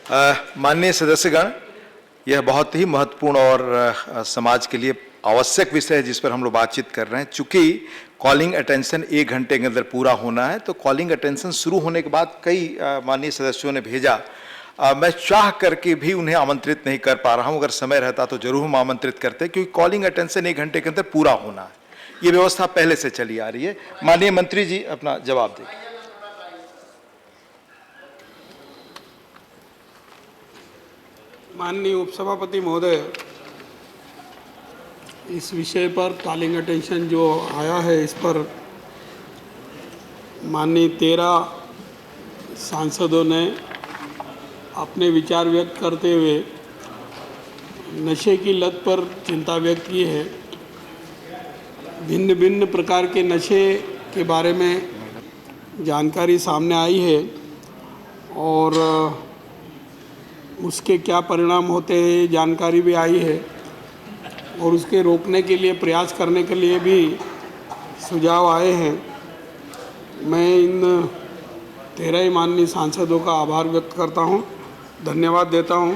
माननीय सदस्यगण, यह बहुत ही महत्वपूर्ण और समाज के लिए आवश्यक विषय है जिस पर हम लोग बातचीत कर रहे हैं। चूंकि कॉलिंग अटेंशन 1 घंटे के अंदर पूरा होना है, तो कॉलिंग अटेंशन शुरू होने के बाद कई माननीय सदस्यों ने भेजा, मैं चाह करके भी उन्हें आमंत्रित नहीं कर पा रहा हूं। अगर समय रहता तो जरूर हम आमंत्रित करते, क्योंकि कॉलिंग अटेंशन 1 घंटे के अंदर पूरा होना है। ये व्यवस्था पहले से चली आ रही है। माननीय मंत्री जी अपना जवाब दें। माननीय उपसभापति महोदय, इस विषय पर कॉलिंग अटेंशन जो आया है, इस पर माननीय 13 सांसदों ने अपने विचार व्यक्त करते हुए नशे की लत पर चिंता व्यक्त की है। भिन्न भिन्न प्रकार के नशे के बारे में जानकारी सामने आई है और उसके क्या परिणाम होते हैं जानकारी भी आई है, और उसके रोकने के लिए प्रयास करने के लिए भी सुझाव आए हैं। मैं इन 13 माननीय सांसदों का आभार व्यक्त करता हूं, धन्यवाद देता हूं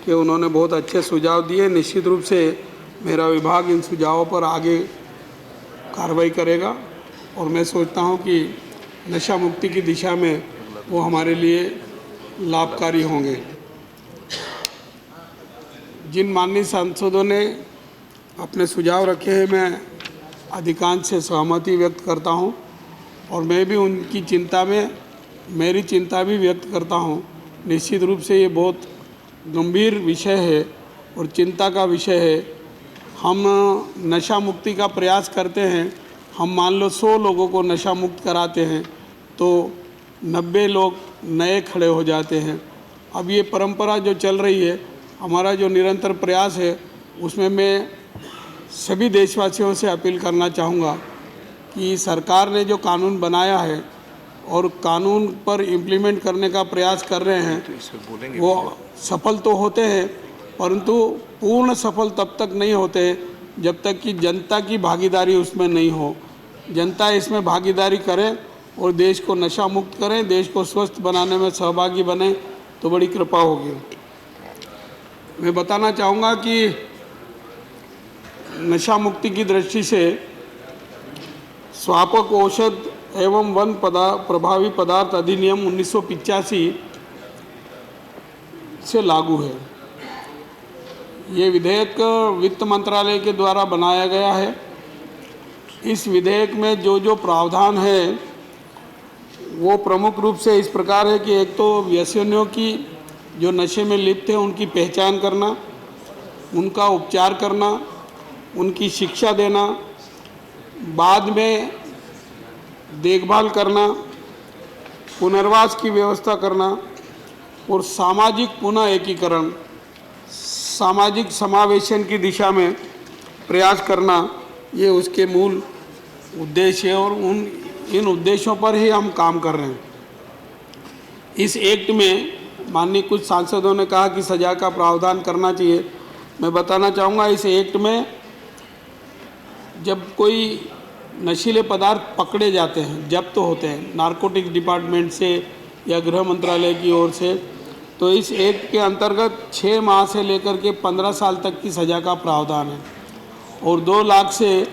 कि उन्होंने बहुत अच्छे सुझाव दिए। निश्चित रूप से मेरा विभाग इन सुझावों पर आगे कार्रवाई करेगा और मैं सोचता हूं कि नशा मुक्ति की दिशा में वो हमारे लिए लाभकारी होंगे। जिन माननीय सांसदों ने अपने सुझाव रखे हैं, मैं अधिकांश से सहमति व्यक्त करता हूं और मैं भी उनकी चिंता में मेरी चिंता भी व्यक्त करता हूं। निश्चित रूप से ये बहुत गंभीर विषय है और चिंता का विषय है। हम नशा मुक्ति का प्रयास करते हैं, हम मान लो 100 लोगों को नशा मुक्त कराते हैं तो 90 लोग नए खड़े हो जाते हैं। अब ये परंपरा जो चल रही है, हमारा जो निरंतर प्रयास है, उसमें मैं सभी देशवासियों से अपील करना चाहूँगा कि सरकार ने जो कानून बनाया है और कानून पर इम्प्लीमेंट करने का प्रयास कर रहे हैं, वो सफल तो होते हैं, परंतु पूर्ण सफल तब तक नहीं होते जब तक कि जनता की भागीदारी उसमें नहीं हो। जनता इसमें भागीदारी करे और देश को नशा मुक्त करें, देश को स्वस्थ बनाने में सहभागी बने, तो बड़ी कृपा होगी। मैं बताना चाहूँगा कि नशा मुक्ति की दृष्टि से स्वापक औषध एवं वन प्रभावी पदार्थ अधिनियम 1985 से लागू है। ये विधेयक वित्त मंत्रालय के द्वारा बनाया गया है। इस विधेयक में जो जो प्रावधान है वो प्रमुख रूप से इस प्रकार है कि एक तो व्यसनियों की, जो नशे में लिप्त हैं, उनकी पहचान करना, उनका उपचार करना, उनकी शिक्षा देना, बाद में देखभाल करना, पुनर्वास की व्यवस्था करना और सामाजिक पुनः एकीकरण, सामाजिक समावेशन की दिशा में प्रयास करना, ये उसके मूल उद्देश्य है और इन उद्देश्यों पर ही हम काम कर रहे हैं। इस एक्ट में माननीय कुछ सांसदों ने कहा कि सजा का प्रावधान करना चाहिए। मैं बताना चाहूँगा, इस एक्ट में जब कोई नशीले पदार्थ पकड़े जाते हैं, जब्त होते हैं नारकोटिक्स डिपार्टमेंट से या गृह मंत्रालय की ओर से, तो इस एक्ट के अंतर्गत 6 माह से लेकर के 15 साल तक की सज़ा का प्रावधान है और 2 लाख से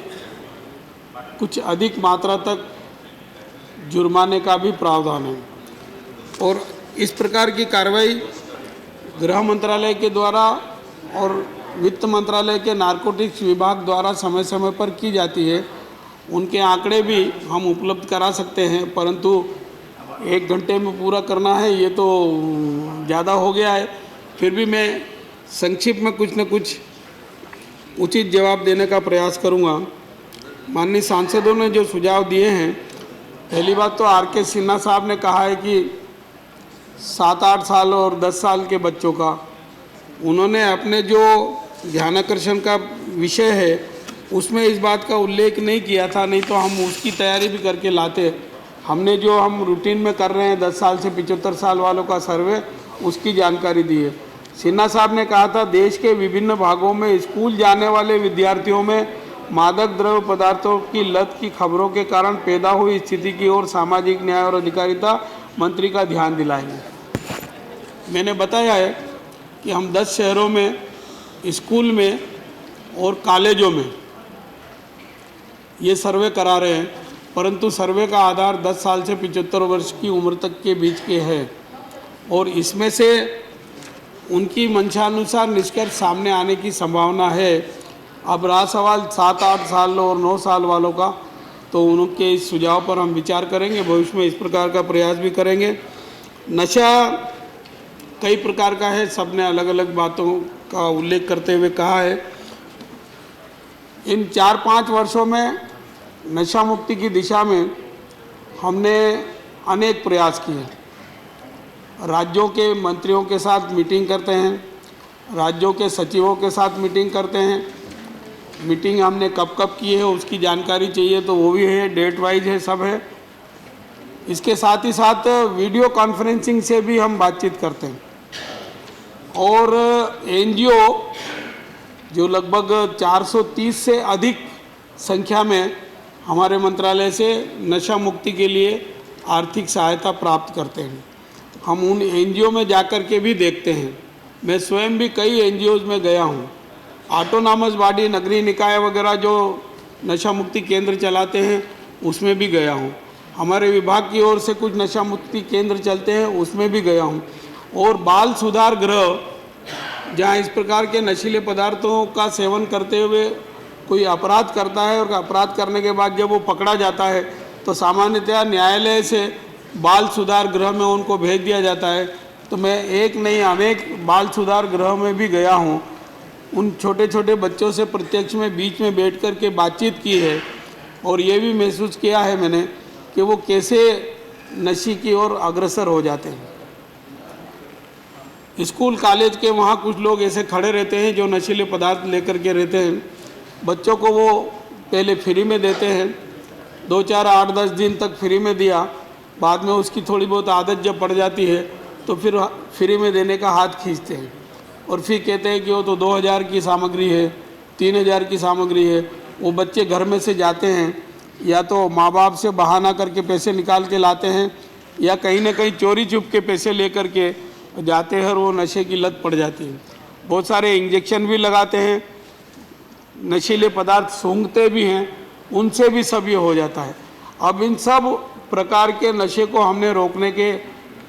कुछ अधिक मात्रा तक जुर्माने का भी प्रावधान है। और इस प्रकार की कार्रवाई गृह मंत्रालय के द्वारा और वित्त मंत्रालय के नारकोटिक्स विभाग द्वारा समय समय पर की जाती है। उनके आंकड़े भी हम उपलब्ध करा सकते हैं, परंतु 1 घंटे में पूरा करना है ये तो ज़्यादा हो गया है। फिर भी मैं संक्षिप्त में कुछ न कुछ उचित जवाब देने का प्रयास करूंगा। माननीय सांसदों ने जो सुझाव दिए हैं, पहली बात तो आर.के. सिन्हा साहब ने कहा है कि 7-8 साल और 10 साल के बच्चों का, उन्होंने अपने जो ध्यानाकर्षण का विषय है उसमें इस बात का उल्लेख नहीं किया था, नहीं तो हम उसकी तैयारी भी करके लाते। हमने जो हम रूटीन में कर रहे हैं 10 साल से 75 साल वालों का सर्वे, उसकी जानकारी दी है। सिन्हा साहब ने कहा था, देश के विभिन्न भागों में स्कूल जाने वाले विद्यार्थियों में मादक द्रव्य पदार्थों की लत की खबरों के कारण पैदा हुई स्थिति की ओर सामाजिक न्याय और अधिकारिता मंत्री का ध्यान दिलाएंगे। मैंने बताया है कि हम 10 शहरों में स्कूल में और कॉलेजों में ये सर्वे करा रहे हैं, परंतु सर्वे का आधार 10 साल से 75 वर्ष की उम्र तक के बीच के है और इसमें से उनकी मंशानुसार निष्कर्ष सामने आने की संभावना है। अब रहा सवाल 7-8 साल और 9 साल वालों का, तो उनके इस सुझाव पर हम विचार करेंगे, भविष्य में इस प्रकार का प्रयास भी करेंगे। नशा कई प्रकार का है, सबने अलग अलग बातों का उल्लेख करते हुए कहा है। इन 4-5 वर्षों में नशा मुक्ति की दिशा में हमने अनेक प्रयास किए। राज्यों के मंत्रियों के साथ मीटिंग करते हैं, राज्यों के सचिवों के साथ मीटिंग करते हैं। मीटिंग हमने कब कब की है उसकी जानकारी चाहिए तो वो भी है, डेट वाइज है, सब है। इसके साथ ही साथ वीडियो कॉन्फ्रेंसिंग से भी हम बातचीत करते हैं और एनजीओ जो लगभग 430 से अधिक संख्या में हमारे मंत्रालय से नशा मुक्ति के लिए आर्थिक सहायता प्राप्त करते हैं। हम उन एनजीओ में जाकर के भी देखते हैं। मैं स्वयं भी कई एनजीओज में गया हूँ। ऑटोनॉमस बॉडी, नगरीय निकाय वगैरह जो नशा मुक्ति केंद्र चलाते हैं उसमें भी गया हूँ। हमारे विभाग की ओर से कुछ नशा मुक्ति केंद्र चलते हैं उसमें भी गया हूँ। और बाल सुधार गृह जहाँ इस प्रकार के नशीले पदार्थों का सेवन करते हुए कोई अपराध करता है और अपराध करने के बाद जब वो पकड़ा जाता है तो सामान्यतया न्यायालय से बाल सुधार गृह में उनको भेज दिया जाता है। तो मैं एक नहीं अनेक बाल सुधार गृह में भी गया हूँ। उन छोटे छोटे बच्चों से प्रत्यक्ष में बीच में बैठ कर के बातचीत की है और ये भी महसूस किया है मैंने कि वो कैसे नशे की ओर अग्रसर हो जाते हैं। स्कूल कॉलेज के वहाँ कुछ लोग ऐसे खड़े रहते हैं जो नशीले पदार्थ लेकर के रहते हैं। बच्चों को वो पहले फ्री में देते हैं, 2-4-8-10 दिन तक फ्री में दिया, बाद में उसकी थोड़ी बहुत आदत जब पड़ जाती है तो फिर फ्री में देने का हाथ खींचते हैं और फिर कहते हैं कि वो तो 2000 की सामग्री है, 3000 की सामग्री है। वो बच्चे घर में से जाते हैं या तो माँ बाप से बहाना करके पैसे निकाल के लाते हैं या कहीं ना कहीं चोरी छुप के पैसे लेकर के जाते हैं और वो नशे की लत पड़ जाती है। बहुत सारे इंजेक्शन भी लगाते हैं, नशीले पदार्थ सूंघते भी हैं, उनसे भी सब ये हो जाता है। अब इन सब प्रकार के नशे को हमने रोकने के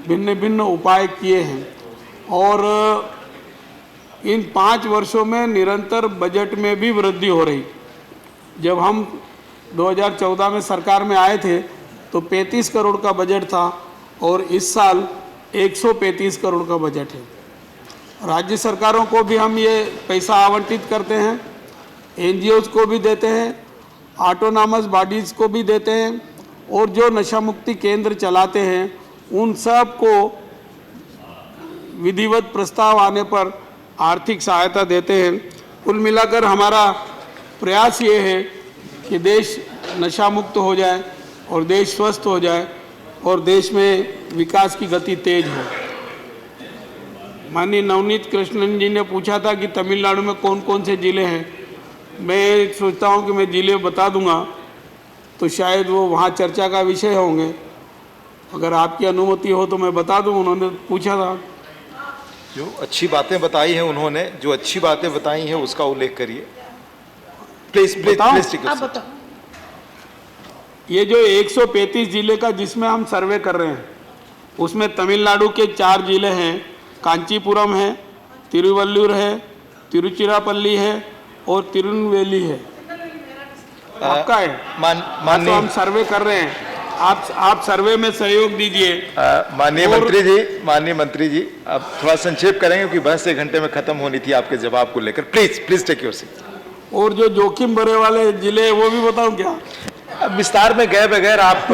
भिन्न भिन्न उपाय किए हैं और इन 5 वर्षों में निरंतर बजट में भी वृद्धि हो रही। जब हम 2014 में सरकार में आए थे तो 35 करोड़ का बजट था और इस साल 135 करोड़ का बजट है। राज्य सरकारों को भी हम ये पैसा आवंटित करते हैं, एनजीओज को भी देते हैं, ऑटोनॉमस बॉडीज़ को भी देते हैं और जो नशा मुक्ति केंद्र चलाते हैं उन सब को विधिवत प्रस्ताव आने पर आर्थिक सहायता देते हैं। कुल मिलाकर हमारा प्रयास ये है कि देश नशा मुक्त हो जाए और देश स्वस्थ हो जाए और देश में विकास की गति तेज हो। माननीय नवनीत कृष्णन जी ने पूछा था कि तमिलनाडु में कौन कौन से ज़िले हैं। मैं सोचता हूँ कि मैं ज़िले बता दूंगा तो शायद वो वहाँ चर्चा का विषय होंगे। अगर आपकी अनुमति हो तो मैं बता दूं। उन्होंने पूछा था। जो अच्छी बातें बताई हैं उन्होंने, जो अच्छी बातें बताई हैं उसका उल्लेख करिए प्लीज प्लीज। आप बताओ। ये जो 135 जिले का जिसमें हम सर्वे कर रहे हैं उसमें तमिलनाडु के 4 जिले हैं, कांचीपुरम है, तिरुवल्लुर है, तिरुचिरापल्ली है और तिरुनेलवेली है। आपका है तो हम सर्वे कर रहे हैं, आप सर्वे में सहयोग दीजिए। माननीय मंत्री जी अब थोड़ा संक्षेप करेंगे क्योंकि बहस 1 घंटे में खत्म होनी थी आपके जवाब को लेकर। Please take your seat. और जो जोखिम भरे वाले जिले वो भी बताऊं क्या? अब विस्तार में गए बगैर आप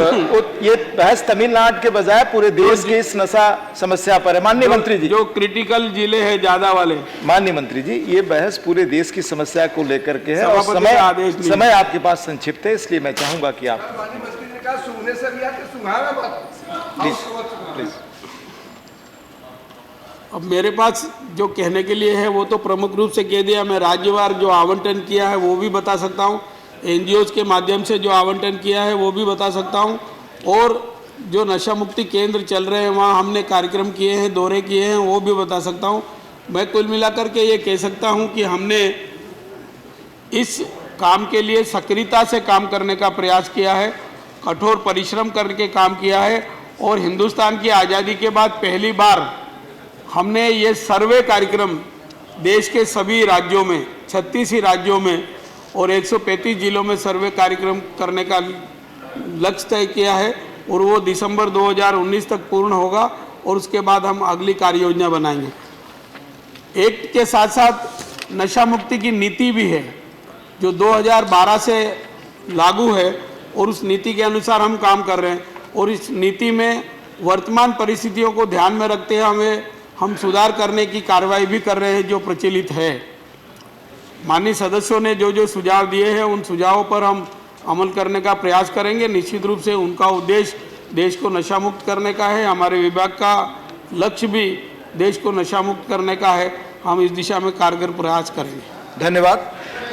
ये बहस तमिलनाडु के बजाय पूरे देश की इस नशा समस्या पर है। माननीय मंत्री जी, जो क्रिटिकल जिले हैं ज्यादा वाले, माननीय मंत्री जी ये बहस पूरे देश की समस्या को लेकर के है और समय आपके पास संक्षिप्त है, इसलिए मैं चाहूंगा कि आप प्लीज। अब मेरे पास जो कहने के लिए है वो तो प्रमुख रूप से कह दिया। मैं राज्यवार जो आवंटन किया है वो भी बता सकता हूँ, एनजीओज के माध्यम से जो आवंटन किया है वो भी बता सकता हूँ और जो नशा मुक्ति केंद्र चल रहे हैं वहाँ हमने कार्यक्रम किए हैं, दौरे किए हैं, वो भी बता सकता हूँ। मैं कुल मिलाकर के ये कह सकता हूँ कि हमने इस काम के लिए सक्रियता से काम करने का प्रयास किया है, कठोर परिश्रम करके काम किया है और हिंदुस्तान की आज़ादी के बाद पहली बार हमने ये सर्वे कार्यक्रम देश के सभी राज्यों में, 36 ही राज्यों में और 135 जिलों में सर्वे कार्यक्रम करने का लक्ष्य तय किया है और वो दिसंबर 2019 तक पूर्ण होगा और उसके बाद हम अगली कार्य योजना बनाएंगे। एक्ट के साथ साथ नशा मुक्ति की नीति भी है जो 2012 से लागू है और उस नीति के अनुसार हम काम कर रहे हैं और इस नीति में वर्तमान परिस्थितियों को ध्यान में रखते हुए हम सुधार करने की कार्रवाई भी कर रहे हैं जो प्रचलित है। माननीय सदस्यों ने जो जो सुझाव दिए हैं उन सुझावों पर हम अमल करने का प्रयास करेंगे। निश्चित रूप से उनका उद्देश्य देश को नशा मुक्त करने का है, हमारे विभाग का लक्ष्य भी देश को नशा मुक्त करने का है। हम इस दिशा में कारगर प्रयास करेंगे। धन्यवाद।